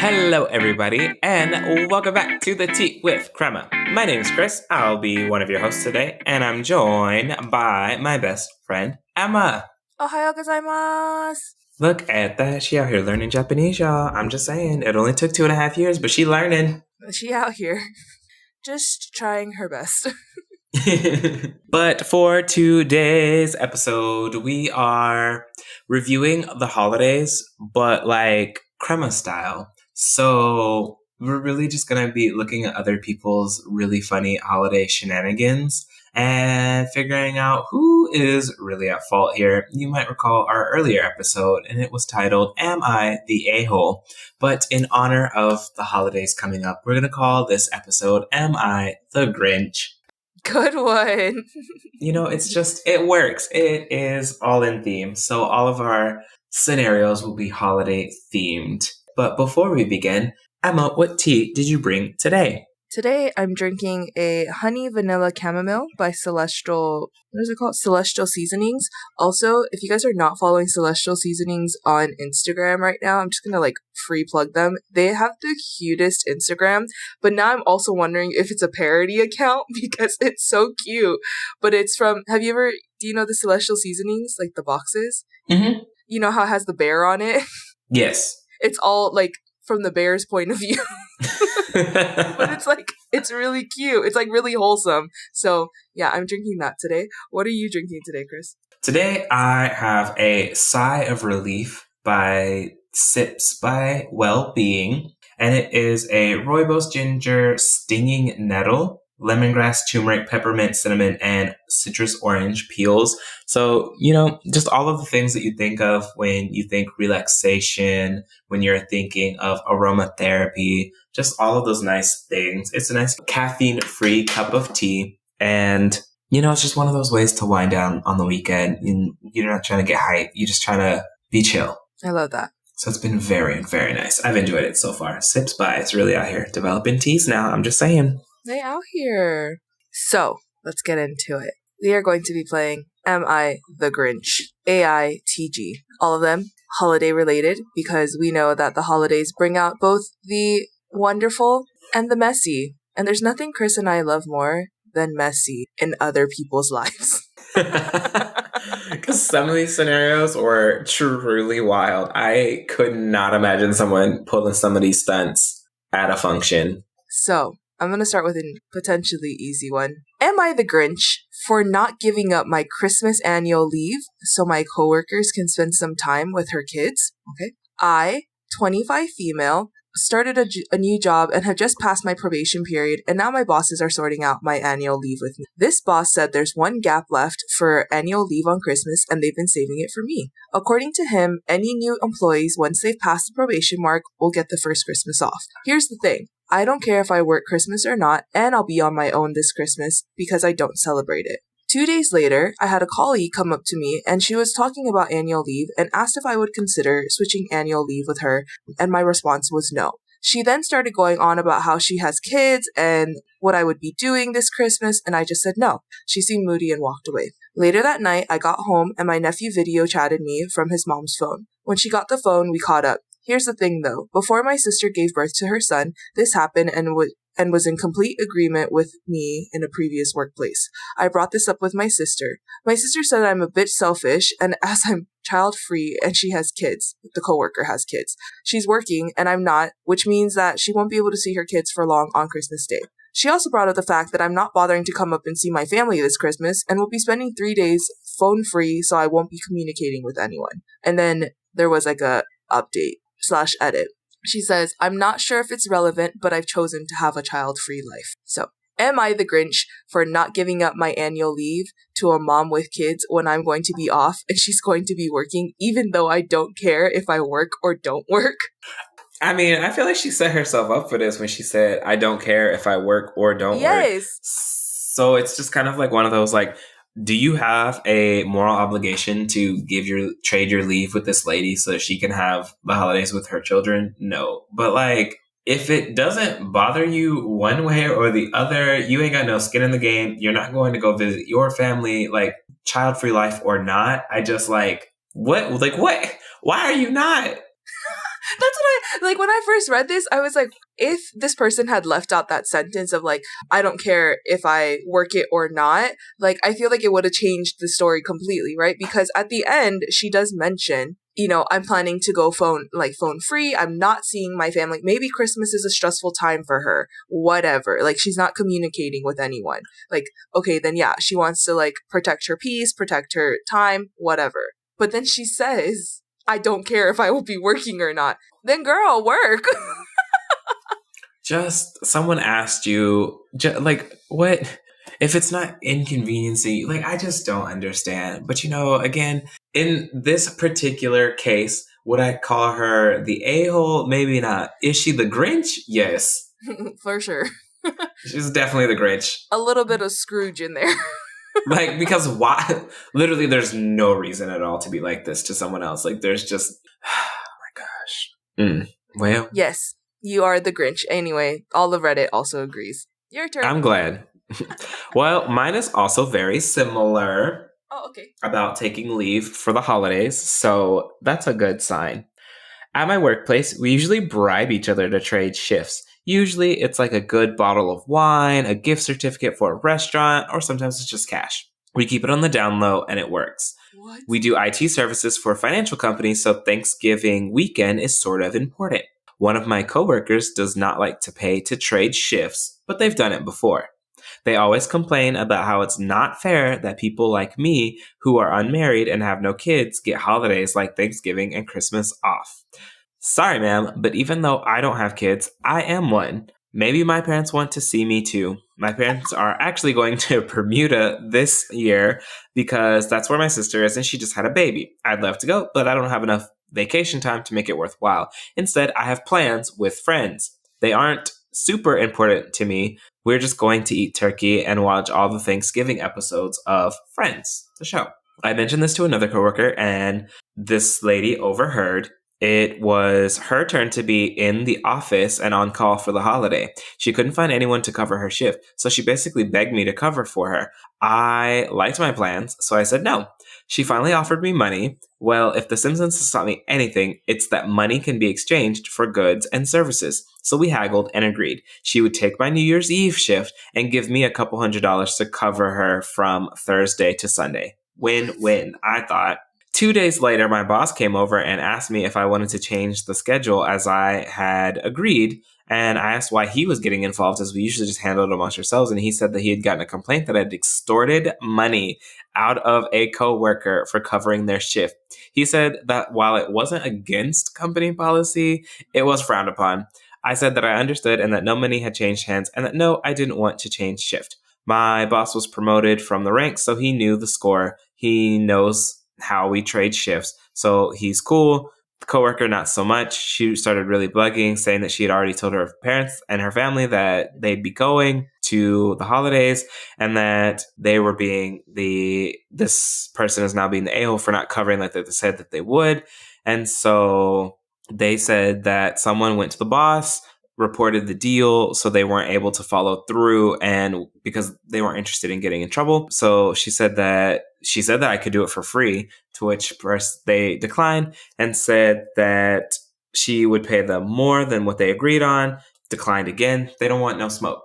Hello, everybody, and welcome back to the Tea with Crema. My name is Chris. I'll be one of your hosts today, and I'm joined by my best friend, Emma. Ohayou gozaimasu! Look at that. She out here learning Japanese, y'all. I'm just saying. It only took 2.5 years, but she learning. She out here. Just trying her best. But for today's episode, we are reviewing the holidays, but like Crema style. So we're really just going to be looking at other people's really funny holiday shenanigans and figuring out who is really at fault here. You might recall our earlier episode, and it was titled, Am I the A-Hole? But in honor of the holidays coming up, we're going to call this episode, Am I the Grinch? Good one. It works. It is all in theme. So all of our scenarios will be holiday themed. But before we begin, Emma, what tea did you bring today? Today I'm drinking a honey vanilla chamomile by Celestial Seasonings. Also, if you guys are not following Celestial Seasonings on Instagram right now, I'm just gonna free plug them. They have the cutest Instagram, but now I'm also wondering if it's a parody account because it's so cute. But it's from, do you know the Celestial Seasonings, like the boxes? Mm-hmm. You know how it has the bear on it? Yes. It's all from the bear's point of view. But it's really cute. It's really wholesome. So yeah, I'm drinking that today. What are you drinking today, Chris? Today I have a Sigh of Relief by Sips by Well-Being, and it is a rooibos ginger stinging nettle, lemongrass, turmeric, peppermint, cinnamon, and citrus orange peels. So, just all of the things that you think of when you think relaxation, when you're thinking of aromatherapy, just all of those nice things. It's a nice caffeine-free cup of tea. And, it's just one of those ways to wind down on the weekend. You're not trying to get hype. You're just trying to be chill. I love that. So it's been very, very nice. I've enjoyed it so far. Sips by. It's really out here developing teas now. I'm just saying. They out here. So let's get into it. We are going to be playing Am I the Grinch? AITG. All of them holiday related because we know that the holidays bring out both the wonderful and the messy. And there's nothing Chris and I love more than messy in other people's lives. Because some of these scenarios were truly wild. I could not imagine someone pulling some of these stunts at a function. So I'm going to start with a potentially easy one. Am I the Grinch for not giving up my Christmas annual leave so my coworkers can spend some time with her kids? Okay. I, 25 female, started a new job and have just passed my probation period, and now my bosses are sorting out my annual leave with me. This boss said there's one gap left for annual leave on Christmas, and they've been saving it for me. According to him, any new employees, once they've passed the probation mark, will get the first Christmas off. Here's the thing. I don't care if I work Christmas or not, and I'll be on my own this Christmas because I don't celebrate it. 2 days later, I had a colleague come up to me and she was talking about annual leave and asked if I would consider switching annual leave with her, and my response was no. She then started going on about how she has kids and what I would be doing this Christmas, and I just said no. She seemed moody and walked away. Later that night, I got home and my nephew video chatted me from his mom's phone. When she got the phone, we caught up. Here's the thing though, before my sister gave birth to her son, this happened and was in complete agreement with me in a previous workplace. I brought this up with my sister. My sister said I'm a bit selfish, and as I'm child-free and she has kids, the coworker has kids, she's working and I'm not, which means that she won't be able to see her kids for long on Christmas Day. She also brought up the fact that I'm not bothering to come up and see my family this Christmas and will be spending 3 days phone-free, so I won't be communicating with anyone. And then there was a update/edit. She says, I'm not sure if it's relevant, but I've chosen to have a child-free life. So, am I the Grinch for not giving up my annual leave to a mom with kids when I'm going to be off and she's going to be working, even though I don't care if I work or don't work? I mean, I feel like she set herself up for this when she said, I don't care if I work or don't work. Yes. So it's just kind of like one of those do you have a moral obligation to trade your leave with this lady so that she can have the holidays with her children? No. But if it doesn't bother you one way or the other, you ain't got no skin in the game. You're not going to go visit your family, child-free life or not. I just what? Why are you not? That's what like when I first read this, I was like, if this person had left out that sentence of like, I don't care if I work it or not, like I feel like it would have changed the story completely, right? Because at the end, she does mention, I'm planning to go phone free. I'm not seeing my family. Maybe Christmas is a stressful time for her. Whatever. Like she's not communicating with anyone. Like, okay, then yeah, she wants to like protect her peace, protect her time, whatever. But then she says, I don't care if I will be working or not. Then girl, work. Just someone asked you, like, what? If it's not inconveniencing you, like, I just don't understand. But again, in this particular case, would I call her the a-hole? Maybe not. Is she the Grinch? Yes. For sure. She's definitely the Grinch. A little bit of Scrooge in there. Like, because why? Literally, there's no reason at all to be like this to someone else. Like, there's just, oh my gosh. Well. Yes, you are the Grinch. Anyway, all of Reddit also agrees. Your turn. I'm glad. Well, mine is also very similar. Oh, okay. About taking leave for the holidays, so that's a good sign. At my workplace, we usually bribe each other to trade shifts. Usually, it's like a good bottle of wine, a gift certificate for a restaurant, or sometimes it's just cash. We keep it on the down low, and it works. What? We do IT services for financial companies, so Thanksgiving weekend is sort of important. One of my coworkers does not like to pay to trade shifts, but they've done it before. They always complain about how it's not fair that people like me, who are unmarried and have no kids, get holidays like Thanksgiving and Christmas off. Sorry, ma'am, but even though I don't have kids, I am one. Maybe my parents want to see me too. My parents are actually going to Bermuda this year because that's where my sister is and she just had a baby. I'd love to go, but I don't have enough vacation time to make it worthwhile. Instead, I have plans with friends. They aren't super important to me. We're just going to eat turkey and watch all the Thanksgiving episodes of Friends, the show. I mentioned this to another coworker, and this lady overheard. It was her turn to be in the office and on call for the holiday. She couldn't find anyone to cover her shift, so she basically begged me to cover for her. I liked my plans, so I said no. She finally offered me money. Well, if The Simpsons has taught me anything, it's that money can be exchanged for goods and services. So we haggled and agreed. She would take my New Year's Eve shift and give me a couple $100s to cover her from Thursday to Sunday. Win-win, I thought. 2 days later, my boss came over and asked me if I wanted to change the schedule as I had agreed. And I asked why he was getting involved, as we usually just handled it amongst ourselves. And he said that he had gotten a complaint that I had extorted money out of a coworker for covering their shift. He said that while it wasn't against company policy, it was frowned upon. I said that I understood and that no money had changed hands and that no, I didn't want to change shift. My boss was promoted from the ranks, so he knew the score. He knows how we trade shifts. So he's cool. The coworker, not so much. She started really bugging, saying that she had already told her parents and her family that they'd be going to the holidays and that they were being this person is now being the a-hole for not covering like they said that they would. And so they said that someone went to the boss, reported the deal, so they weren't able to follow through and because they weren't interested in getting in trouble. So she said that I could do it for free, to which they declined and said that she would pay them more than what they agreed on. Declined again. They don't want no smoke.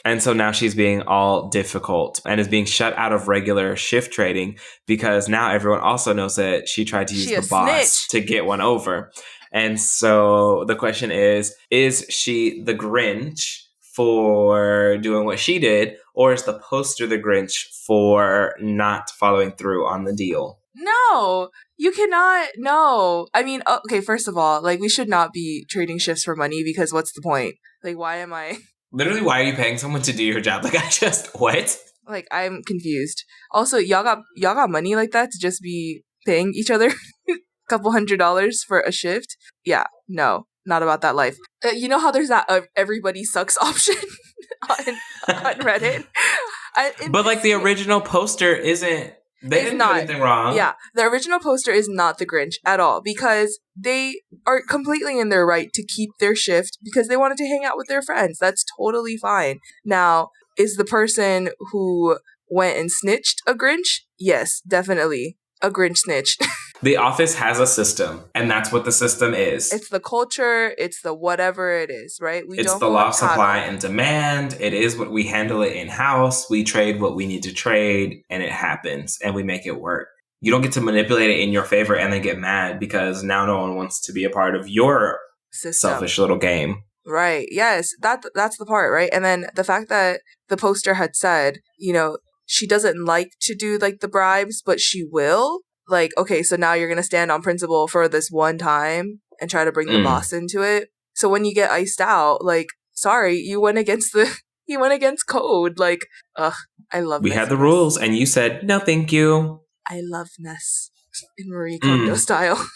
And so now she's being all difficult and is being shut out of regular shift trading because now everyone also knows that she tried to use the boss to get one over. And so the question is she the Grinch for doing what she did, or is the poster the Grinch for not following through on the deal? No, you cannot. No. I mean, okay, first of all, like, we should not be trading shifts for money because what's the point? Like, why am I... Literally, why are you paying someone to do your job? Like, what? Like, I'm confused. Also, y'all got money like that to just be paying each other couple $100s for a shift? Yeah, no, not about that life. You know how there's that everybody sucks option on Reddit? But like the original poster isn't... They didn't do anything wrong. Yeah, the original poster is not the Grinch at all because they are completely in their right to keep their shift because they wanted to hang out with their friends. That's totally fine. Now, is the person who went and snitched a Grinch? Yes, definitely. A Grinch snitch. The office has a system, and that's what the system is. It's the culture, it's the whatever it is, right? It's the law of supply and demand. It is what we handle it in-house. We trade what we need to trade, and it happens, and we make it work. You don't get to manipulate it in your favor and then get mad because now no one wants to be a part of your system. Selfish little game. Right. Yes. That's the part, right? And then the fact that the poster had said, she doesn't like to do like the bribes, but she will. Like, okay, so now you're going to stand on principle for this one time and try to bring the boss into it. So when you get iced out, like, sorry, you went against code. Like, I love We had the rules and you said, no, thank you. I love Ness in Marie Kondo style.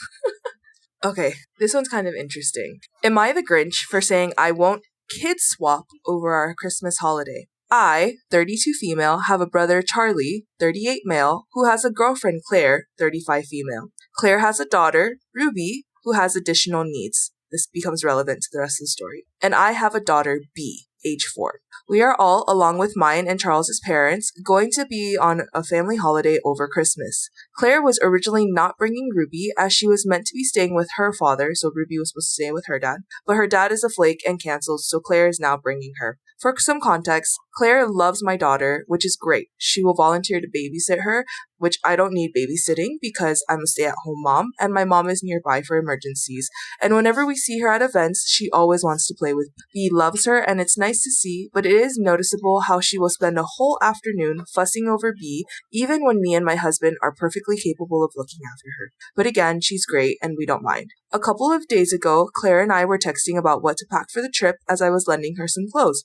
Okay, this one's kind of interesting. Am I the Grinch for saying I won't kid swap over our Christmas holiday? I, 32 female, have a brother, Charlie, 38 male, who has a girlfriend, Claire, 35 female. Claire has a daughter, Ruby, who has additional needs. This becomes relevant to the rest of the story. And I have a daughter, B, age 4. We are all, along with mine and Charles's parents, going to be on a family holiday over Christmas. Claire was originally not bringing Ruby as she was meant to be staying with her father, so Ruby was supposed to stay with her dad. But her dad is a flake and canceled, so Claire is now bringing her. For some context, Claire loves my daughter, which is great. She will volunteer to babysit her, which I don't need babysitting because I'm a stay-at-home mom, and my mom is nearby for emergencies. And whenever we see her at events, she always wants to play with me. Bee loves her, and it's nice to see, but it is noticeable how she will spend a whole afternoon fussing over Bee, even when me and my husband are perfectly capable of looking after her. But again, she's great, and we don't mind. A couple of days ago, Claire and I were texting about what to pack for the trip as I was lending her some clothes.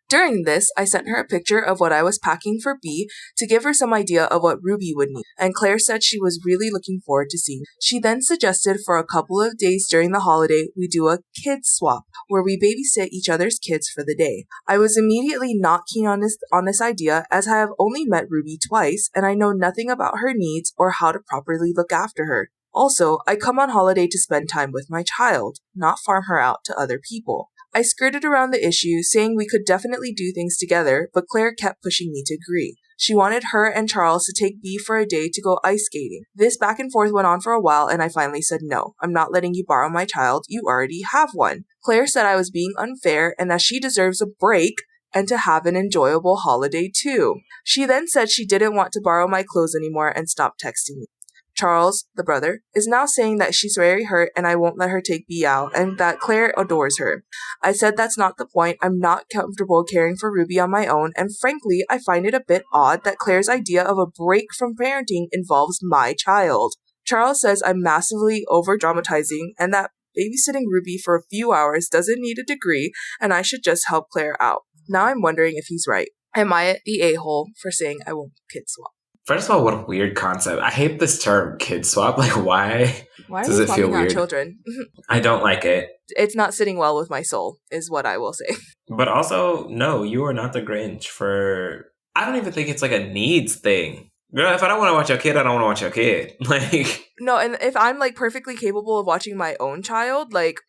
During this, I sent her a picture of what I was packing for B to give her some idea of what Ruby would need, and Claire said she was really looking forward to seeing. She then suggested for a couple of days during the holiday we do a kids swap, where we babysit each other's kids for the day. I was immediately not keen on this idea as I have only met Ruby twice, and I know nothing about her needs or how to properly look after her. Also, I come on holiday to spend time with my child, not farm her out to other people. I skirted around the issue, saying we could definitely do things together, but Claire kept pushing me to agree. She wanted her and Charles to take B for a day to go ice skating. This back and forth went on for a while, and I finally said no. I'm not letting you borrow my child. You already have one. Claire said I was being unfair and that she deserves a break and to have an enjoyable holiday too. She then said she didn't want to borrow my clothes anymore and stopped texting me. Charles, the brother, is now saying that she's very hurt and I won't let her take B out and that Claire adores her. I said that's not the point. I'm not comfortable caring for Ruby on my own, and frankly, I find it a bit odd that Claire's idea of a break from parenting involves my child. Charles says I'm massively over-dramatizing and that babysitting Ruby for a few hours doesn't need a degree and I should just help Claire out. Now I'm wondering if he's right. Am I the a-hole for saying I won't kid swap? First of all, what a weird concept. I hate this term, kid swap. Like, why does it feel weird? Children? I don't like it. It's not sitting well with my soul, is what I will say. But also, no, you are not the Grinch for... I don't even think it's like a needs thing. Girl, if I don't want to watch your kid, I don't want to watch your kid. Like... No, and if I'm like perfectly capable of watching my own child, like...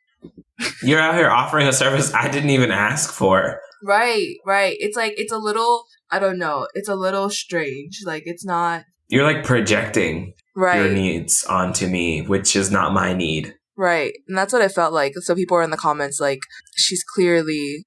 You're out here offering a service I didn't even ask for. Right. It's like, it's a little... I don't know. It's a little strange. Like, it's not... You're, like, projecting your needs onto me, which is not my need. Right. And that's what I felt like. So people were in the comments, like, she's clearly,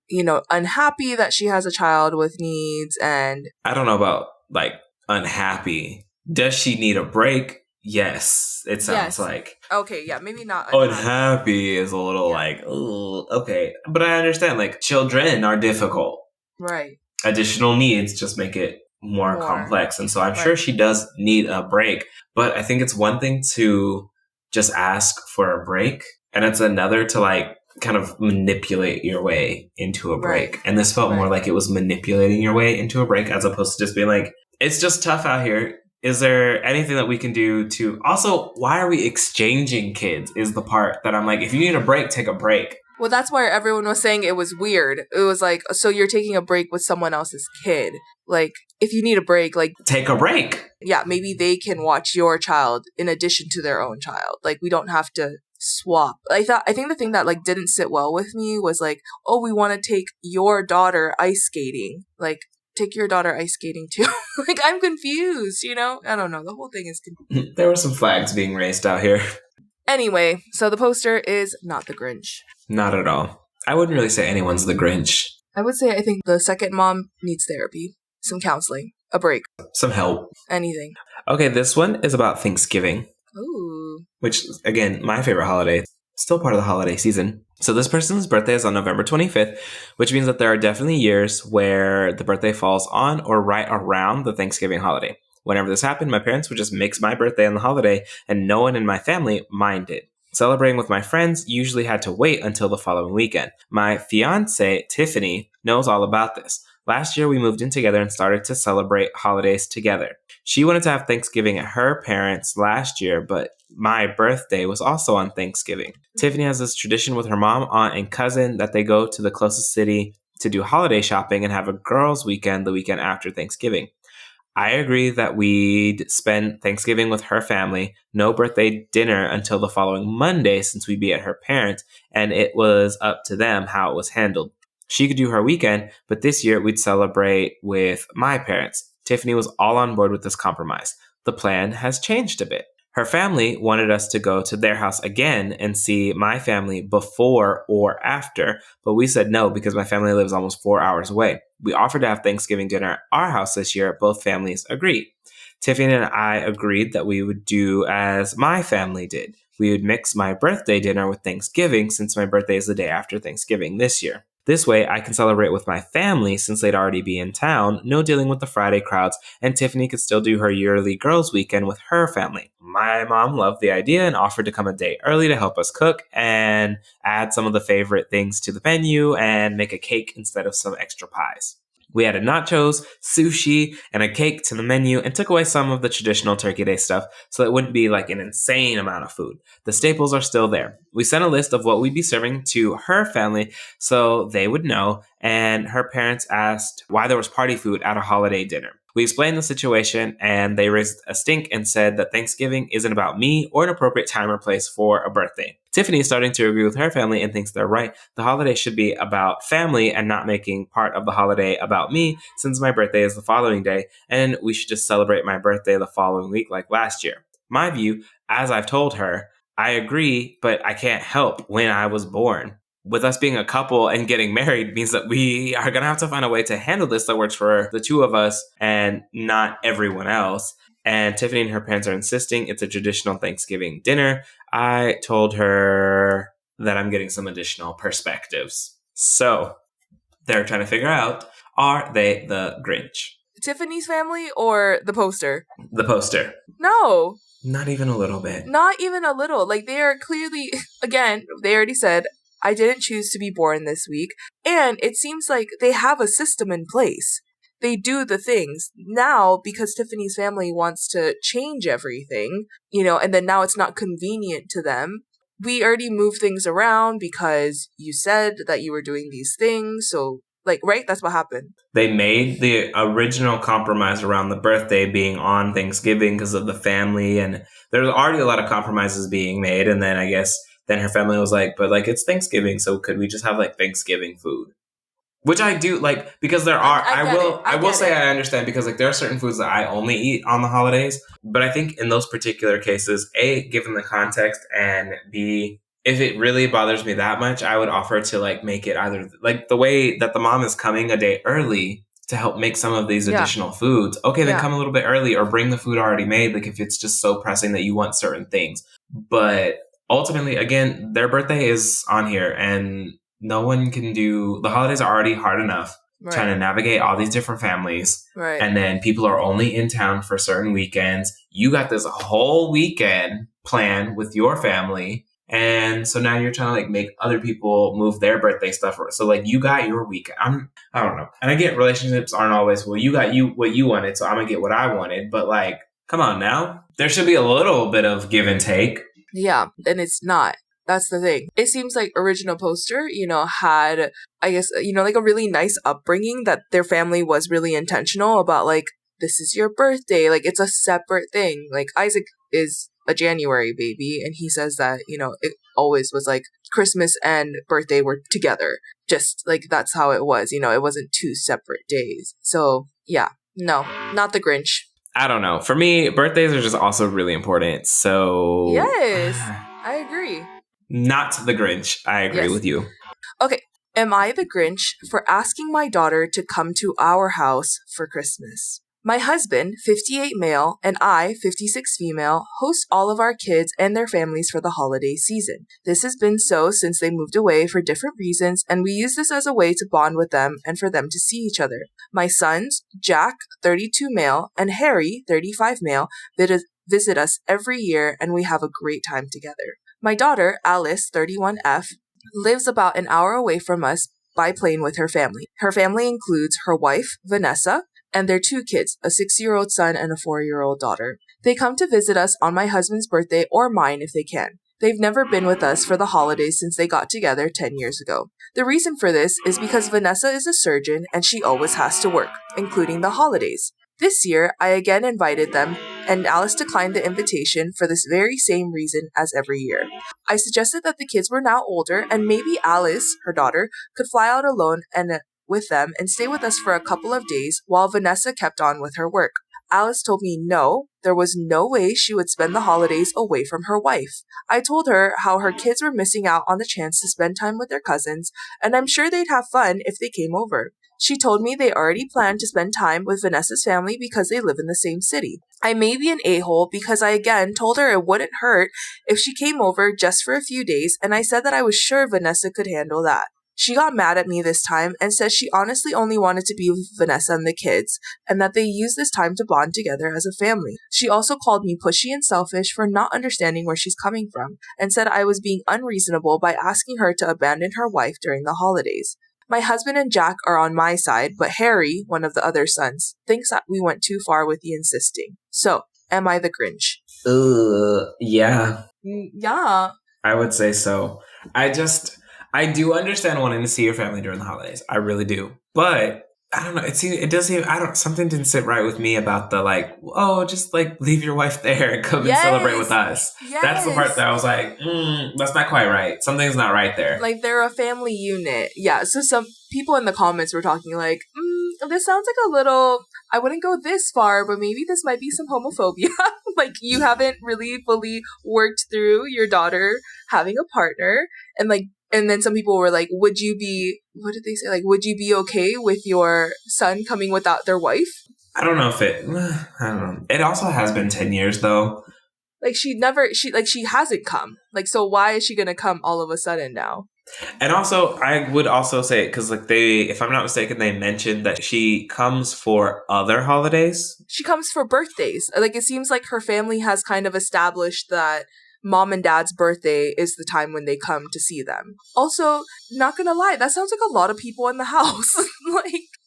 unhappy that she has a child with needs and... I don't know about, like, unhappy. Does she need a break? Yes. It sounds like... Okay, yeah, maybe not unhappy is a little like, ooh, okay. But I understand, like, children are difficult. Right. Additional needs just make it more complex. And so I'm sure she does need a break. But I think it's one thing to just ask for a break. And it's another to like kind of manipulate your way into a break. Right. And this felt more like it was manipulating your way into a break as opposed to just being like, it's just tough out here. Is there anything that we can do to... Also, why are we exchanging kids is the part that I'm like, if you need a break, take a break. Well, that's why everyone was saying it was weird. It was like, so you're taking a break with someone else's kid. Like, if you need a break, like... Take a break. Yeah, maybe they can watch your child in addition to their own child. Like, we don't have to swap. I think the thing that, like, didn't sit well with me was like, oh, we want to take your daughter ice skating. Like, take your daughter ice skating too? Like, I'm confused, you know? I don't know. The whole thing is confusing. There were some flags being raised out here. Anyway, so the poster is not the Grinch. Not at all. I wouldn't really say anyone's the Grinch. I would say I think the second mom needs therapy, some counseling, a break, Some help. anything. Okay, this one is about Thanksgiving, Ooh. which, again, my favorite holiday. Still part of the holiday season. So this person's birthday is on November 25th, which means that there are definitely years where the birthday falls on or right around the Thanksgiving holiday. Whenever this happened, my parents would just mix my birthday and the holiday, and no one in my family minded. Celebrating with my friends usually had to wait until the following weekend. My fiance, Tiffany, knows all about this. Last year, we moved in together and started to celebrate holidays together. She wanted to have Thanksgiving at her parents' last year, but my birthday was also on Thanksgiving. Tiffany has this tradition with her mom, aunt, and cousin that they go to the closest city to do holiday shopping and have a girls' weekend the weekend after Thanksgiving. I agree that we'd spend Thanksgiving with her family, no birthday dinner until the following Monday since we'd be at her parents', and it was up to them how it was handled. She could do her weekend, but this year we'd celebrate with my parents. Tiffany was all on board with this compromise. The plan has changed a bit. Her family wanted us to go to their house again and see my family before or after, but we said no because my family lives almost 4 hours away. We offered to have Thanksgiving dinner at our house this year. Both families agreed. Tiffany and I agreed that we would do as my family did. We would mix my birthday dinner with Thanksgiving since my birthday is the day after Thanksgiving this year. This way, I can celebrate with my family since they'd already be in town, no dealing with the Friday crowds, and Tiffany could still do her yearly girls' weekend with her family. My mom loved the idea and offered to come a day early to help us cook and add some of the favorite things to the menu and make a cake instead of some extra pies. We added nachos, sushi, and a cake to the menu and took away some of the traditional Turkey Day stuff so it wouldn't be like an insane amount of food. The staples are still there. We sent a list of what we'd be serving to her family so they would know, and her parents asked why there was party food at a holiday dinner. We explained the situation and they raised a stink and said that Thanksgiving isn't about me or an appropriate time or place for a birthday. Tiffany is starting to agree with her family and thinks they're right. The holiday should be about family and not making part of the holiday about me since my birthday is the following day and we should just celebrate my birthday the following week like last year. My view, as I've told her, I agree, but I can't help when I was born. With us being a couple and getting married means that we are going to have to find a way to handle this that works for the two of us and not everyone else. And Tiffany and her parents are insisting it's a traditional Thanksgiving dinner. I told her that I'm getting some additional perspectives. So they're trying to figure out, are they the Grinch? Tiffany's family or the poster? The poster. No. Not even a little bit. Not even a little. Like, they are clearly, again, they already said, I didn't choose to be born this week. And it seems like they have a system in place. They do the things. Now, because Tiffany's family wants to change everything, you know, and then now it's not convenient to them. We already moved things around because you said that you were doing these things. So, like, right? That's what happened. They made the original compromise around the birthday being on Thanksgiving because of the family. And there's already a lot of compromises being made. And then I guess then her family was like, but like it's Thanksgiving, so could we just have like Thanksgiving food? Which I do like because there are I will say I understand because like there are certain foods that I only eat on the holidays. But I think in those particular cases, A, given the context, and B, if it really bothers me that much, I would offer to like make it either like the way that the mom is coming a day early to help make some of these additional foods. Okay, then come a little bit early or bring the food already made. Like if it's just so pressing that you want certain things. But ultimately, again, their birthday is on here and no one can do, the holidays are already hard enough trying to navigate all these different families. Right. And then people are only in town for certain weekends. You got this whole weekend planned with your family. And so now you're trying to like make other people move their birthday stuff. So like you got your weekend. I don't know. And I get relationships aren't always, well, you got what you wanted, so I'm going to get what I wanted. But like, come on now. There should be a little bit of give and take. Yeah, and it's not. That's the thing. It seems like original poster, you know, had, I guess, you know, like a really nice upbringing that their family was really intentional about, like, this is your birthday. Like, it's a separate thing. Like, Isaac is a January baby, and he says that, it always was like Christmas and birthday were together. Just like that's how it was. It wasn't two separate days. So yeah, no, not the Grinch. I don't know. For me, birthdays are just also really important. So Yes, I agree. Not the Grinch. I agree with you. Okay. Am I the Grinch for asking my daughter to come to our house for Christmas? My husband, 58 male, and I, 56 female, host all of our kids and their families for the holiday season. This has been so since they moved away for different reasons, and we use this as a way to bond with them and for them to see each other. My sons, Jack, 32 male, and Harry, 35 male, visit us every year, and we have a great time together. My daughter, Alice, 31F, lives about an hour away from us by plane with her family. Her family includes her wife, Vanessa, and their 2 kids, a 6-year-old son and a 4-year-old daughter. They come to visit us on my husband's birthday or mine if they can. They've never been with us for the holidays since they got together 10 years ago. The reason for this is because Vanessa is a surgeon and she always has to work, including the holidays. This year, I again invited them, and Alice declined the invitation for this very same reason as every year. I suggested that the kids were now older and maybe Alice, her daughter, could fly out alone and with them and stay with us for a couple of days while Vanessa kept on with her work. Alice told me no, there was no way she would spend the holidays away from her wife. I told her how her kids were missing out on the chance to spend time with their cousins, and I'm sure they'd have fun if they came over. She told me they already planned to spend time with Vanessa's family because they live in the same city. I may be an a-hole because I again told her it wouldn't hurt if she came over just for a few days, and I said that I was sure Vanessa could handle that. She got mad at me this time and said she honestly only wanted to be with Vanessa and the kids, and that they used this time to bond together as a family. She also called me pushy and selfish for not understanding where she's coming from, and said I was being unreasonable by asking her to abandon her wife during the holidays. My husband and Jack are on my side, but Harry, one of the other sons, thinks that we went too far with the insisting. So, am I the Grinch? Yeah. Yeah. I would say so. I do understand wanting to see your family during the holidays. I really do. But I don't know. It does seem, something didn't sit right with me about the just leave your wife there and come and celebrate with us. Yes. That's the part that I was like, that's not quite right. Something's not right there. Like they're a family unit. Yeah. So some people in the comments were talking like, this sounds like a little, I wouldn't go this far, but maybe this might be some homophobia. Like you haven't really fully worked through your daughter having a partner, and then some people were like, what did they say? Like, would you be okay with your son coming without their wife? I don't know. It also has been 10 years though. Like she hasn't come. Like, so why is she going to come all of a sudden now? And also, I would also say, because if I'm not mistaken, they mentioned that she comes for other holidays. She comes for birthdays. Like, it seems like her family has kind of established that mom and dad's birthday is the time when they come to see them. Also, not gonna lie, that sounds like a lot of people in the house.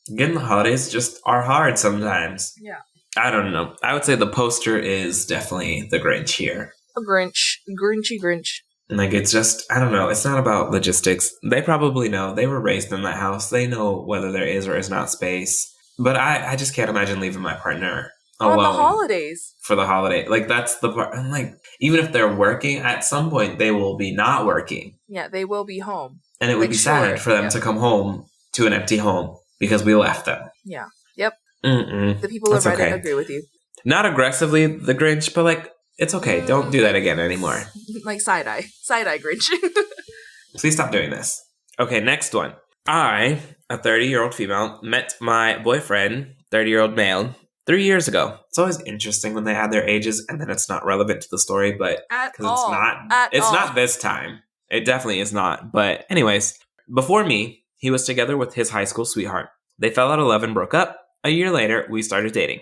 Again, the holidays just are hard sometimes. Yeah. I don't know. I would say the poster is definitely the Grinch here. A Grinch. Grinchy Grinch. It's just, I don't know. It's not about logistics. They probably know. They were raised in that house. They know whether there is or is not space. But I just can't imagine leaving my partner alone. On the holidays. For the holiday. That's the part. And even if they're working, at some point they will be not working. Yeah, they will be home. And it would be sad for them to come home to an empty home because we left them. Yeah. Yep. The people of Reddit agree with you. Not aggressively the Grinch, but it's okay. Don't do that again anymore. Like side-eye Grinch. Please stop doing this. Okay, next one. I, a 30-year-old female, met my boyfriend, 30-year-old male, 3 years ago. It's always interesting when they add their ages and then it's not relevant to the story, but because it's not this time. It definitely is not. But anyways, before me, he was together with his high school sweetheart. They fell out of love and broke up. A year later, we started dating.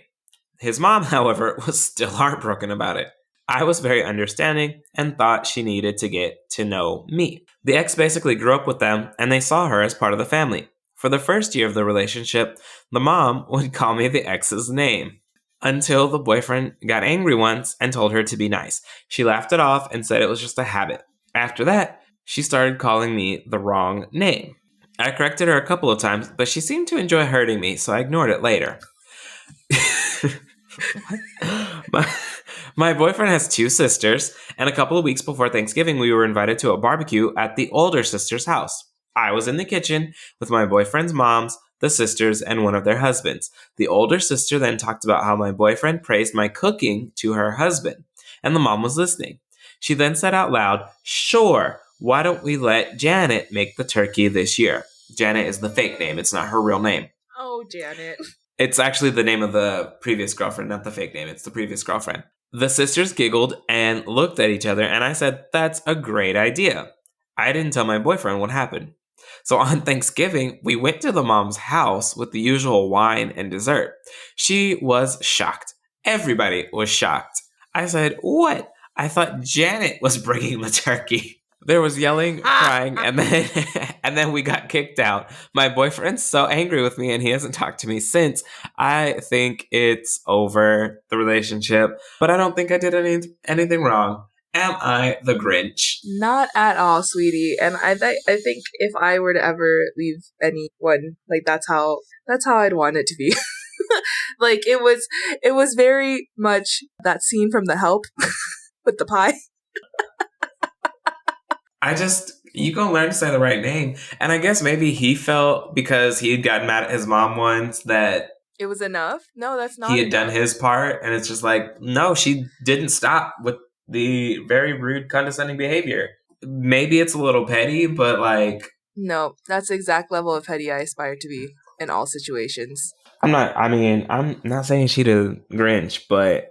His mom, however, was still heartbroken about it. I was very understanding and thought she needed to get to know me. The ex basically grew up with them and they saw her as part of the family. For the first year of the relationship, the mom would call me the ex's name. Until the boyfriend got angry once and told her to be nice. She laughed it off and said it was just a habit. After that, she started calling me the wrong name. I corrected her a couple of times, but she seemed to enjoy hurting me, so I ignored it later. My boyfriend has two sisters, and a couple of weeks before Thanksgiving, we were invited to a barbecue at the older sister's house. I was in the kitchen with my boyfriend's moms, the sisters, and one of their husbands. The older sister then talked about how my boyfriend praised my cooking to her husband, and the mom was listening. She then said out loud, "Sure, why don't we let Janet make the turkey this year?" Janet is the fake name, it's not her real name. Oh, Janet. It's actually the name of the previous girlfriend, not the fake name. It's the previous girlfriend. The sisters giggled and looked at each other, and I said, "That's a great idea." I didn't tell my boyfriend what happened. So on Thanksgiving, we went to the mom's house with the usual wine and dessert. She was shocked. Everybody was shocked. I said, "What? I thought Janet was bringing the turkey." There was yelling, crying, and then and then we got kicked out. My boyfriend's so angry with me and he hasn't talked to me since. I think it's over, the relationship, but I don't think I did anything wrong. Am I the Grinch? Not at all, sweetie. And I think if I were to ever leave anyone, like that's how I'd want it to be. Like it was very much that scene from The Help with the pie. You gonna learn to say the right name. And I guess maybe he felt because he had gotten mad at his mom once that It was enough? No, that's not he had enough. done his part. And it's just like, no, she didn't stop with the very rude, condescending behavior. Maybe it's a little petty, but like... No, that's the exact level of petty I aspire to be in all situations. I'm not saying she the Grinch, but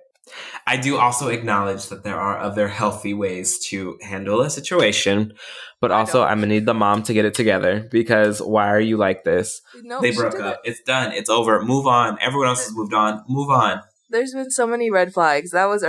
I do also acknowledge that there are other healthy ways to handle a situation. But also, I'm going to need the mom to get it together because why are you like this? No, they broke up. It's done. It's over. Move on. Everyone else has moved on. Move on. There's been so many red flags. That was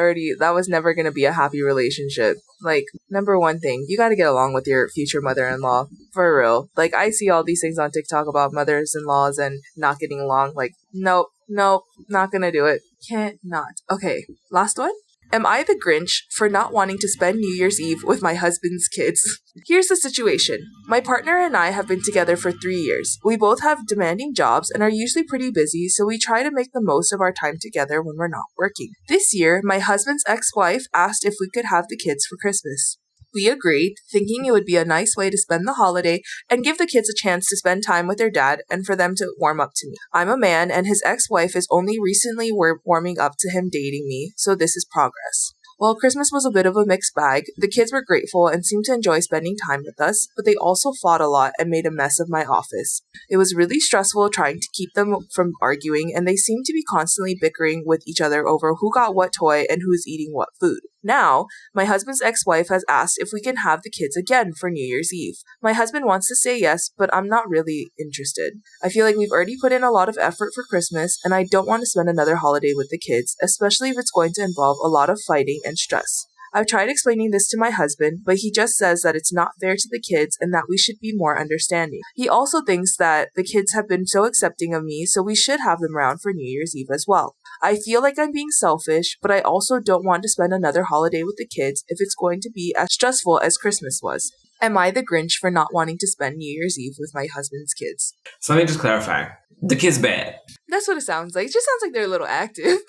never going to be a happy relationship. Like, number one thing, you got to get along with your future mother-in-law. For real. Like, I see all these things on TikTok about mothers-in-laws and not getting along. Like, nope, not going to do it. Can't not. Okay, last one. Am I the Grinch for not wanting to spend New Year's Eve with my husband's kids? Here's the situation. My partner and I have been together for 3 years. We both have demanding jobs and are usually pretty busy, so we try to make the most of our time together when we're not working. This year, my husband's ex-wife asked if we could have the kids for Christmas. We agreed, thinking it would be a nice way to spend the holiday and give the kids a chance to spend time with their dad and for them to warm up to me. I'm a man and his ex-wife is only recently warming up to him dating me, so this is progress. While Christmas was a bit of a mixed bag, the kids were grateful and seemed to enjoy spending time with us, but they also fought a lot and made a mess of my office. It was really stressful trying to keep them from arguing, and they seemed to be constantly bickering with each other over who got what toy and who's eating what food. Now, my husband's ex-wife has asked if we can have the kids again for New Year's Eve. My husband wants to say yes, but I'm not really interested. I feel like we've already put in a lot of effort for Christmas, and I don't want to spend another holiday with the kids, especially if it's going to involve a lot of fighting and stress. I've tried explaining this to my husband, but he just says that it's not fair to the kids and that we should be more understanding. He also thinks that the kids have been so accepting of me, so we should have them around for New Year's Eve as well. I feel like I'm being selfish, but I also don't want to spend another holiday with the kids if it's going to be as stressful as Christmas was. Am I the Grinch for not wanting to spend New Year's Eve with my husband's kids? So let me just clarify. The kid's bad. That's what it sounds like. It just sounds like they're a little active.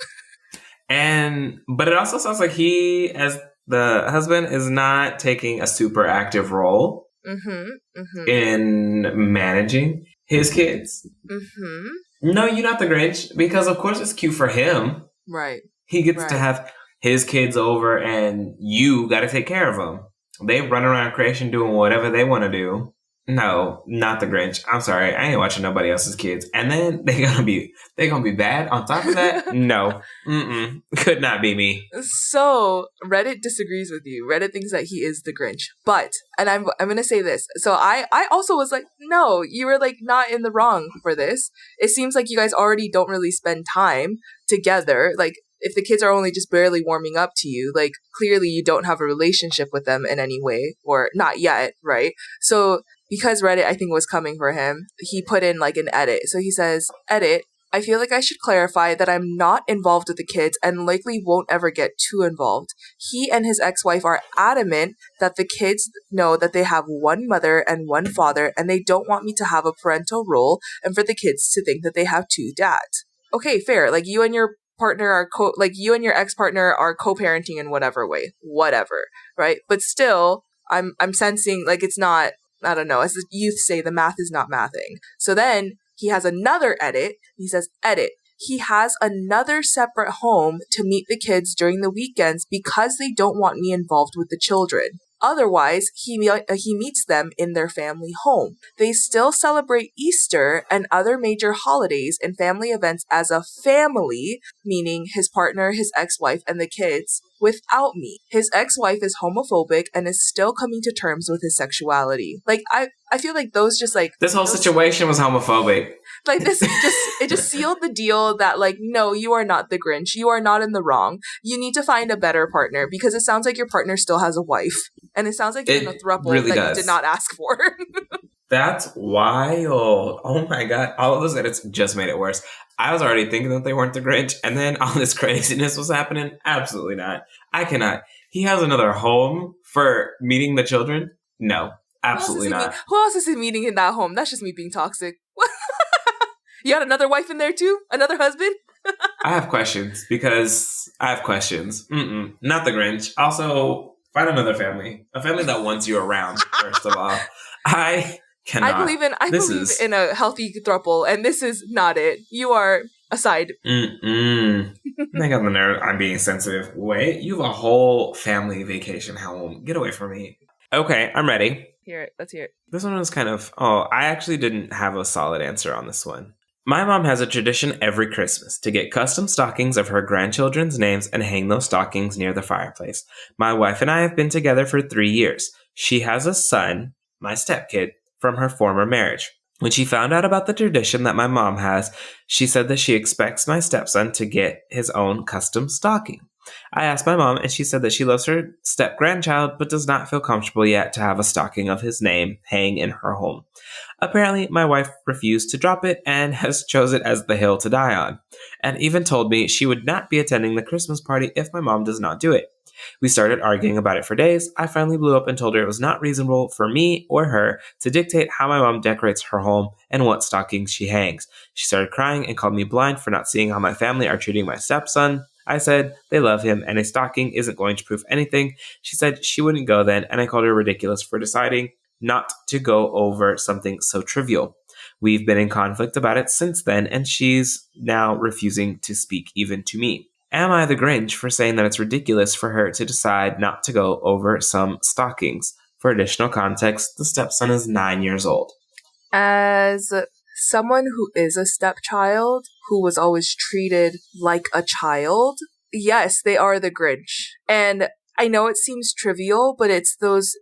But it also sounds like he, as the husband, is not taking a super active role in managing his kids. No, you're not the Grinch, because of course it's cute for him. Right. He gets to have his kids over and you got to take care of them. They run around creation doing whatever they want to do. No, not the Grinch. I'm sorry. I ain't watching nobody else's kids. And then they're gonna be bad on top of that? No. Could not be me. So Reddit disagrees with you. Reddit thinks that he is the Grinch. But, and I'm gonna say this. So I also was like, no, you were like not in the wrong for this. It seems like you guys already don't really spend time together. Like, if the kids are only just barely warming up to you, like clearly you don't have a relationship with them in any way, or not yet, right? So because Reddit, I think, was coming for him, he put in like an edit. So he says, edit, I feel like I should clarify that I'm not involved with the kids and likely won't ever get too involved. He and his ex-wife are adamant that the kids know that they have one mother and one father, and they don't want me to have a parental role and for the kids to think that they have two dads. Okay, fair. Like, you and your ex-partner are like you and your ex-partner are co-parenting in whatever way, whatever, right? But still, I'm sensing like it's not, I don't know, as the youth say, the math is not mathing. So then he has another edit. He says, edit. He has another separate home to meet the kids during the weekends because they don't want me involved with the children. Otherwise, he meets them in their family home. They still celebrate Easter and other major holidays and family events as a family, meaning his partner, his ex-wife, and the kids, without me. His ex-wife is homophobic and is still coming to terms with his sexuality. Like, I feel like those just like... This whole situation was homophobic. Like this, it just sealed the deal that like, no, you are not the Grinch. You are not in the wrong. You need to find a better partner because it sounds like your partner still has a wife. And it sounds like you're in a throuple really that you did not ask for. That's wild. Oh my God. All of those edits just made it worse. I was already thinking that they weren't the Grinch. And then all this craziness was happening. Absolutely not. I cannot. He has another home for meeting the children? No, absolutely not. Who else is he meeting in that home? That's just me being toxic. You got another wife in there too? Another husband? I have questions because I have questions. Not the Grinch. Also, find another family. A family that wants you around, first of all. I cannot. I believe in a healthy throuple, and this is not it. You are aside. I got the nerve. I'm being sensitive. Wait, you have a whole family vacation home. Get away from me. Okay, I'm ready. Let's hear it. This one was kind of... I actually didn't have a solid answer on this one. My mom has a tradition every Christmas to get custom stockings of her grandchildren's names and hang those stockings near the fireplace. My wife and I have been together for 3 years. She has a son, my stepkid, from her former marriage. When she found out about the tradition that my mom has, she said that she expects my stepson to get his own custom stocking. I asked my mom, and she said that she loves her step-grandchild, but does not feel comfortable yet to have a stocking of his name hang in her home. Apparently, my wife refused to drop it and has chosen it as the hill to die on, and even told me she would not be attending the Christmas party if my mom does not do it. We started arguing about it for days. I finally blew up and told her it was not reasonable for me or her to dictate how my mom decorates her home and what stockings she hangs. She started crying and called me blind for not seeing how my family are treating my stepson. I said they love him and a stocking isn't going to prove anything. She said she wouldn't go then, and I called her ridiculous for deciding not to go over something so trivial. We've been in conflict about it since then, and she's now refusing to speak even to me. Am I the Grinch for saying that it's ridiculous for her to decide not to go over some stockings? For additional context, the stepson is 9 years old. As someone who is a stepchild, who was always treated like a child, yes, they are the Grinch. And I know it seems trivial, but it's those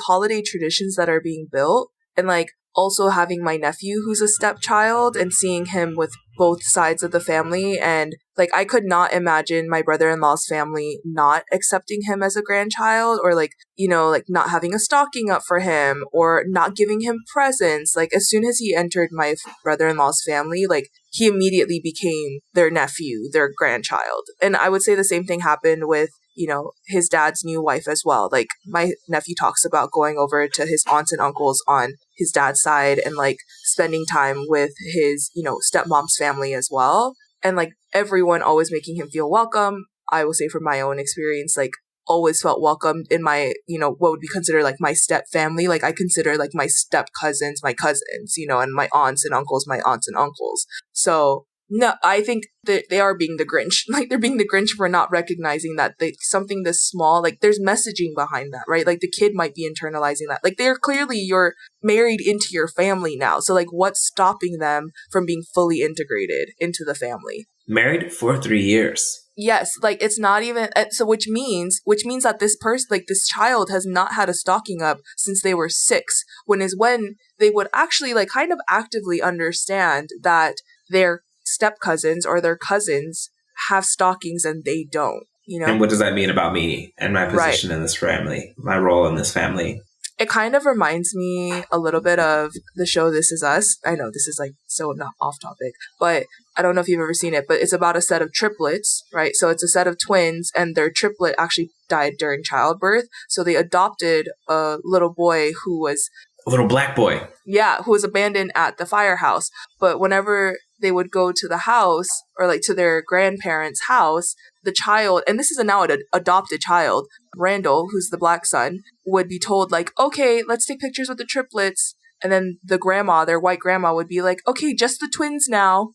holiday traditions that are being built. And like also having my nephew who's a stepchild and seeing him with both sides of the family, and like I could not imagine my brother-in-law's family not accepting him as a grandchild, or like, you know, like not having a stocking up for him or not giving him presents. Like as soon as he entered my brother-in-law's family, like he immediately became their nephew, their grandchild. And I would say the same thing happened with, you know, his dad's new wife as well. Like my nephew talks about going over to his aunts and uncles on his dad's side and like spending time with his, you know, stepmom's family as well. And like everyone always making him feel welcome. I will say from my own experience, like always felt welcomed in my, you know, what would be considered like my step family. Like I consider like my step cousins, my cousins, you know, and my aunts and uncles, my aunts and uncles. So no, I think that they are being the Grinch. Like they're being the Grinch for not recognizing that something this small, like there's messaging behind that, right? Like the kid might be internalizing that. Like you're married into your family now. So like what's stopping them from being fully integrated into the family? Married for 3 years. Yes, like it's not even, so which means that this person, like this child has not had a stocking up since they were 6, when they would actually like kind of actively understand that their step cousins or their cousins have stockings and they don't, you know? And what does that mean about me and my position in this family, my role in this family? It kind of reminds me a little bit of the show This Is Us. I know this is like so not off topic, but I don't know if you've ever seen it, but it's about a set of triplets, right? So it's a set of twins and their triplet actually died during childbirth. So they adopted a little boy who was... A little black boy. Yeah, who was abandoned at the firehouse. But whenever they would go to the house or like to their grandparents' house, the child, and this is now an adopted child, Randall, who's the black son, would be told like, okay, let's take pictures with the triplets. And then the grandma, their white grandma, would be like, okay, just the twins now.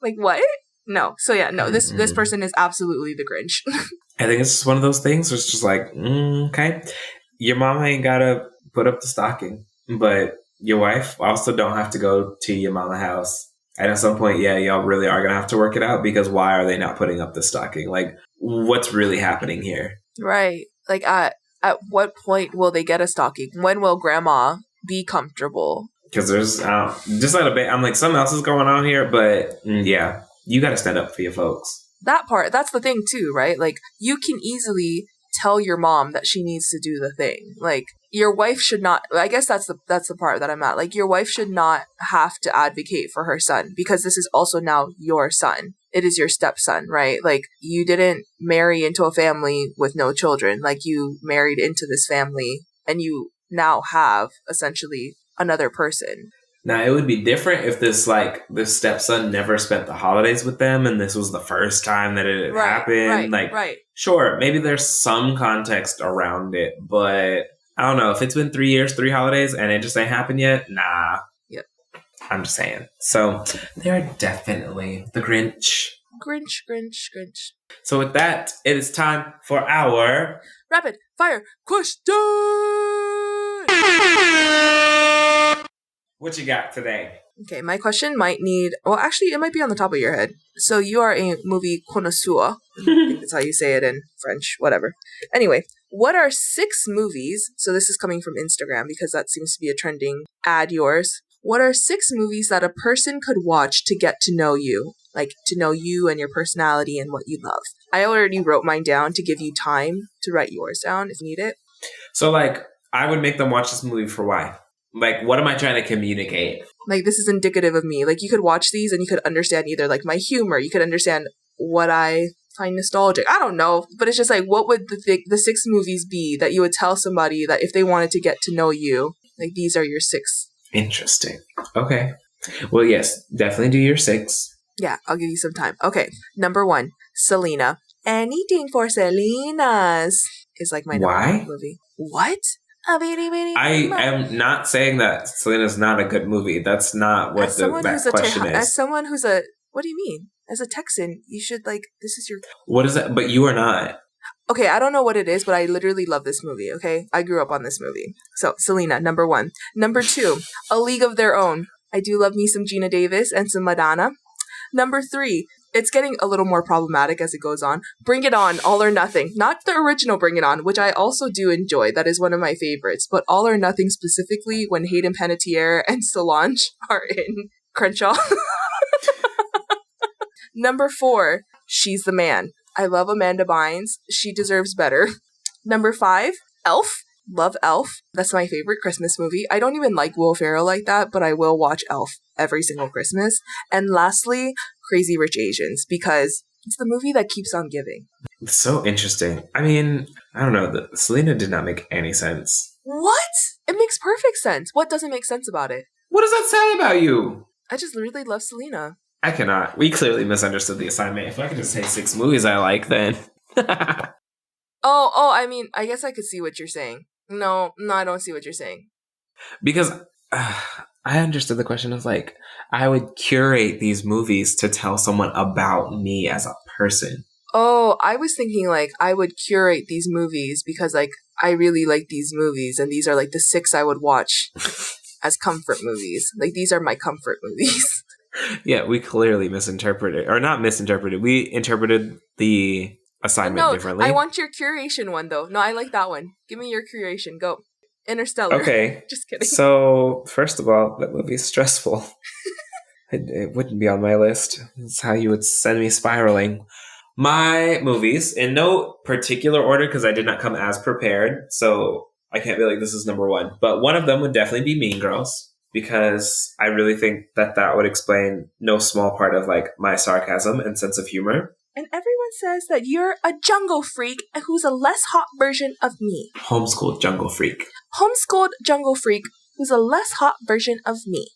Like, what? No. So yeah, no, this person is absolutely the Grinch. I think it's just one of those things where it's just like, okay, your mama ain't gotta put up the stocking, but your wife also don't have to go to your mama house. And at some point, yeah, y'all really are gonna have to work it out, because why are they not putting up the stocking? Like, what's really happening here? Right. Like, at what point will they get a stocking? When will grandma be comfortable? Because there's just like a bit, I'm like, something else is going on here, but yeah, you got to stand up for your folks. That part, that's the thing too, right? Like, you can easily tell your mom that she needs to do the thing. Like, your wife should not, I guess that's the part that I'm at. Like, your wife should not have to advocate for her son, because this is also now your son. It is your stepson, right? Like, you didn't marry into a family with no children. Like, you married into this family and you now have essentially another person. Now, it would be different if this stepson never spent the holidays with them and this was the first time that it had happened. Right. Sure, maybe there's some context around it, but I don't know. If it's been 3 years, 3 holidays, and it just ain't happened yet, nah. Yep. I'm just saying. So, they're definitely the Grinch. Grinch. So with that, it is time for our... Rapid Fire Question! What you got today? Okay, my question might need... Well, actually, it might be on the top of your head. So you are a movie connoisseur. I think that's how you say it in French. Whatever. Anyway, what are 6 movies... So this is coming from Instagram because that seems to be a trending ad yours. What are 6 movies that a person could watch to get to know you? Like, to know you and your personality and what you love. I already wrote mine down to give you time to write yours down if you need it. So, like, I would make them watch this movie for why? Like, what am I trying to communicate? Like, this is indicative of me. Like, you could watch these and you could understand either, like, my humor. You could understand what I find nostalgic. I don't know. But it's just like, what would the 6 movies be that you would tell somebody that if they wanted to get to know you, like, these are your 6. Interesting. Okay. Well, yes, definitely do your 6. Yeah, I'll give you some time. Okay, number 1, Selena. Anything for Selena's is like my number 1 movie. What? I am not saying that Selena's not a good movie. That's not what that question is. As someone who's what do you mean? As a Texan, you should like, this is your... What is that? But you are not. Okay, I don't know what it is, but I literally love this movie, okay? I grew up on this movie. So, Selena, number 1. Number 2, A League of Their Own. I do love me some Gina Davis and some Madonna. Number 3, it's getting a little more problematic as it goes on. Bring It On, All or Nothing. Not the original Bring It On, which I also do enjoy. That is one of my favorites. But All or Nothing specifically when Hayden Panettiere and Solange are in Crenshaw. Number 4, She's the Man. I love Amanda Bynes. She deserves better. Number 5, Elf. Love Elf. That's my favorite Christmas movie. I don't even like Will Ferrell like that, but I will watch Elf every single Christmas. And lastly, Crazy Rich Asians, because it's the movie that keeps on giving. It's so interesting. I mean, I don't know. Selena did not make any sense. What? It makes perfect sense. What doesn't make sense about it? What does that say about you? I just really love Selena. I cannot. We clearly misunderstood the assignment. If I could just say 6 movies I like, then... Oh, I mean, I guess I could see what you're saying. No, I don't see what you're saying. Because I understood the question as like, I would curate these movies to tell someone about me as a person. Oh, I was thinking like I would curate these movies because like I really like these movies and these are like the 6 I would watch as comfort movies. Like these are my comfort movies. Yeah, we clearly misinterpreted, or not misinterpreted. We interpreted the assignment differently. I want your curation one though. No, I like that one. Give me your curation. Go. Interstellar. Okay. Just kidding. So, first of all, that movie's stressful. It wouldn't be on my list. That's how you would send me spiraling. My movies, in no particular order, because I did not come as prepared, so I can't be like, this is number 1. But one of them would definitely be Mean Girls, because I really think that would explain no small part of like my sarcasm and sense of humor. And everyone says that you're a jungle freak who's a less hot version of me. Homeschooled jungle freak. Homeschooled jungle freak who's a less hot version of me.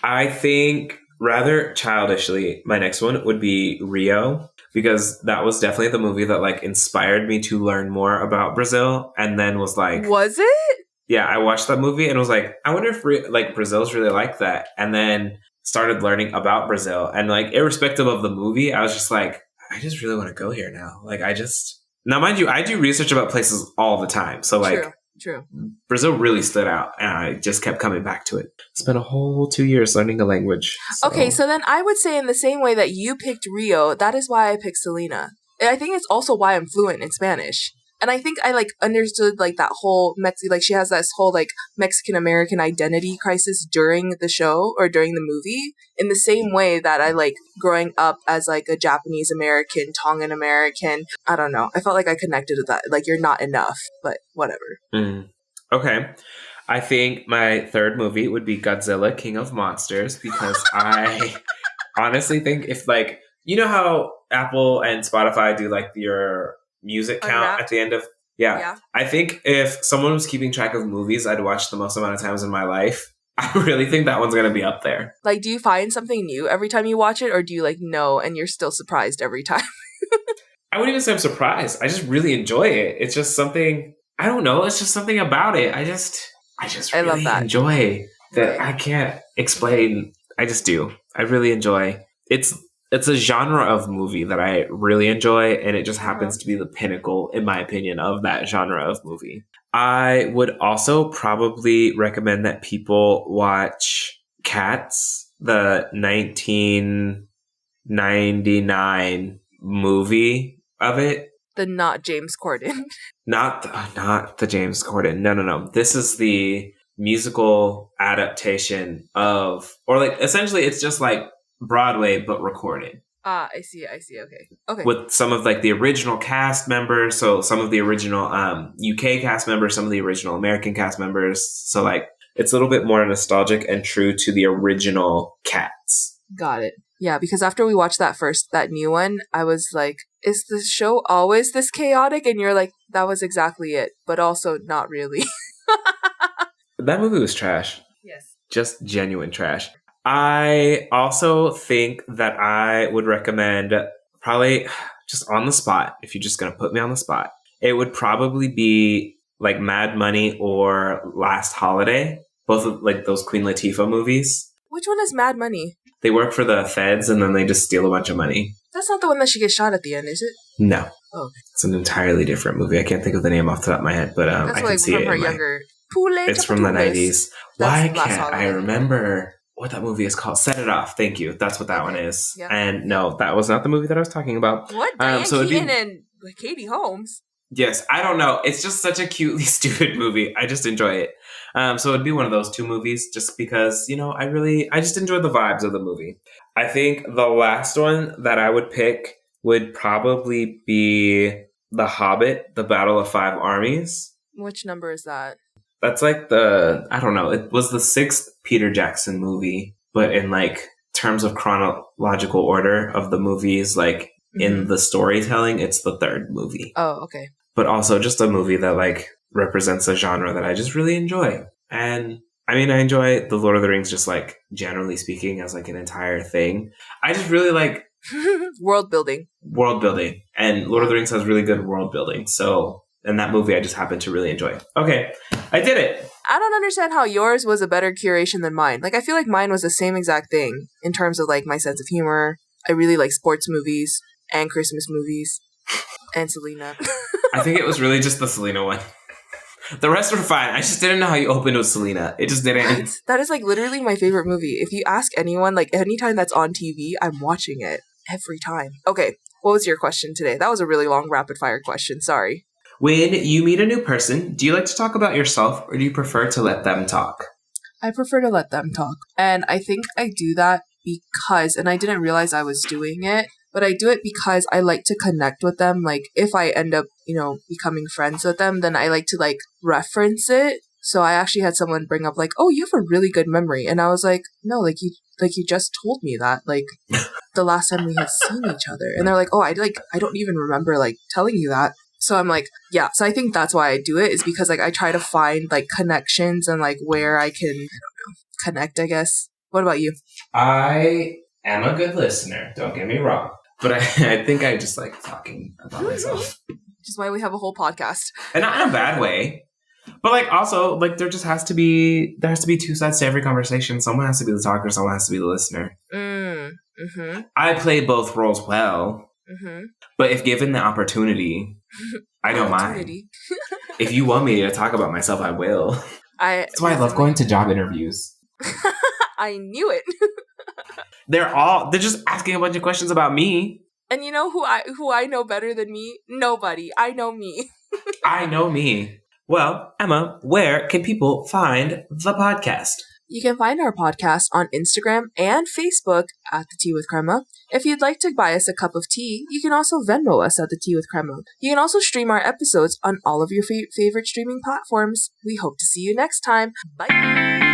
I think Rather childishly, my next one would be Rio, because that was definitely the movie that like inspired me to learn more about Brazil, and then was like, Was it? yeah, I watched that movie and was like, I wonder if like Brazil's really like that, and then started learning about Brazil, and like irrespective of the movie, I was just like, I just really want to go here now. Like, I just now, mind you, I do research about places all the time, so like. True. Brazil really stood out, and I just kept coming back to it. Spent a whole 2 years learning a language. Okay, so then I would say in the same way that you picked Rio, that is why I picked Selena. I think it's also why I'm fluent in Spanish. And I think I like understood like that whole like she has this whole like Mexican American identity crisis during the show or during the movie in the same way that I like growing up as like a Japanese American, Tongan American. I don't know. I felt like I connected with that. Like you're not enough, but whatever. Okay. I think my third movie would be Godzilla, King of Monsters, because I honestly think if like, you know how Apple and Spotify do like your music count Unwrapped? at the end of yeah. I think if someone was keeping track of movies I'd watched the most amount of times in my life, I really think that one's gonna be up there. Like, do you find something new every time you watch it, or do you like know and you're still surprised every time? I wouldn't even say I'm surprised. I just really enjoy it. It's just something, I don't know, it's just something about it. I just I love really that. enjoy that. Okay. I can't explain. I just do. I really enjoy. It's a genre of movie that I really enjoy, and it just happens to be the pinnacle, in my opinion, of that genre of movie. I would also probably recommend that people watch Cats, the 1999 movie of it. The not James Corden. Not the James Corden. No. This is the musical adaptation of, or like essentially it's just like Broadway but recorded. I see. Okay. With some of like the original cast members, so some of the original UK cast members, some of the original American cast members. So like it's a little bit more nostalgic and true to the original Cats. Got it. Yeah, because after we watched that new one, I was like, is the show always this chaotic? And you're like, that was exactly it, but also not really. That movie was trash. Yes. Just genuine trash. I also think that I would recommend, probably just on the spot, if you're just going to put me on the spot, it would probably be like Mad Money or Last Holiday, both of like those Queen Latifah movies. Which one is Mad Money? They work for the feds and then they just steal a bunch of money. That's not the one that she gets shot at the end, is it? No. Oh, okay. It's an entirely different movie. I can't think of the name off the top of my head, but That's I like can see from it. her younger. It's from the 90s. Why That's Last can't I Holiday. remember what that movie is called? Set It Off. Thank you. That's what that one is. Yep. And no, that was not the movie that I was talking about. What? Diane so it'd Keaton be- and Katie Holmes? Yes, I don't know. It's just such a cutely stupid movie. I just enjoy it. So it'd be one of those two movies just because, you know, I just enjoy the vibes of the movie. I think the last one that I would pick would probably be The Hobbit, The Battle of Five Armies. Which number is that? That's like I don't know, it was the 6th Peter Jackson movie, but in like terms of chronological order of the movies, like in the storytelling, it's the 3rd movie. Oh, okay. But also just a movie that like represents a genre that I just really enjoy. And I mean, I enjoy the Lord of the Rings just like generally speaking as like an entire thing. I just really like world building. And Lord of the Rings has really good world building. So, and that movie I just happen to really enjoy. Okay, I did it. I don't understand how yours was a better curation than mine. Like, I feel like mine was the same exact thing in terms of like my sense of humor. I really like sports movies and Christmas movies and Selena. I think it was really just the Selena one. The rest were fine. I just didn't know how you opened with Selena. It just didn't. What? That is like literally my favorite movie. If you ask anyone, like anytime that's on TV, I'm watching it every time. Okay, what was your question today? That was a really long rapid fire question. Sorry. When you meet a new person, do you like to talk about yourself or do you prefer to let them talk? I prefer to let them talk. And I think I do that because, and I didn't realize I was doing it, but I do it because I like to connect with them. Like if I end up, becoming friends with them, then I like to like reference it. So I actually had someone bring up like, oh, you have a really good memory. And I was like, no, like you just told me that, like the last time we had seen each other. And they're like, oh, I don't even remember like telling you that. So I'm like, yeah. So I think that's why I do it, is because like I try to find like connections and like where I can, I don't know, connect, I guess. What about you? I am a good listener, don't get me wrong. But I think I just like talking about myself. Which is why we have a whole podcast. And not in a bad way. But like also, like there has to be two sides to every conversation. Someone has to be the talker, someone has to be the listener. I play both roles well. But if given the opportunity, I don't mind. If you want me to talk about myself, I will. That's why I love going to job interviews. I knew it. They're just asking a bunch of questions about me. And you know who I know better than me? Nobody. I know me. I know me. Well, Emma, where can people find the podcast? You can find our podcast on Instagram and Facebook at The Tea with Crema. If you'd like to buy us a cup of tea, you can also Venmo us at The Tea with Crema. You can also stream our episodes on all of your favorite streaming platforms. We hope to see you next time. Bye!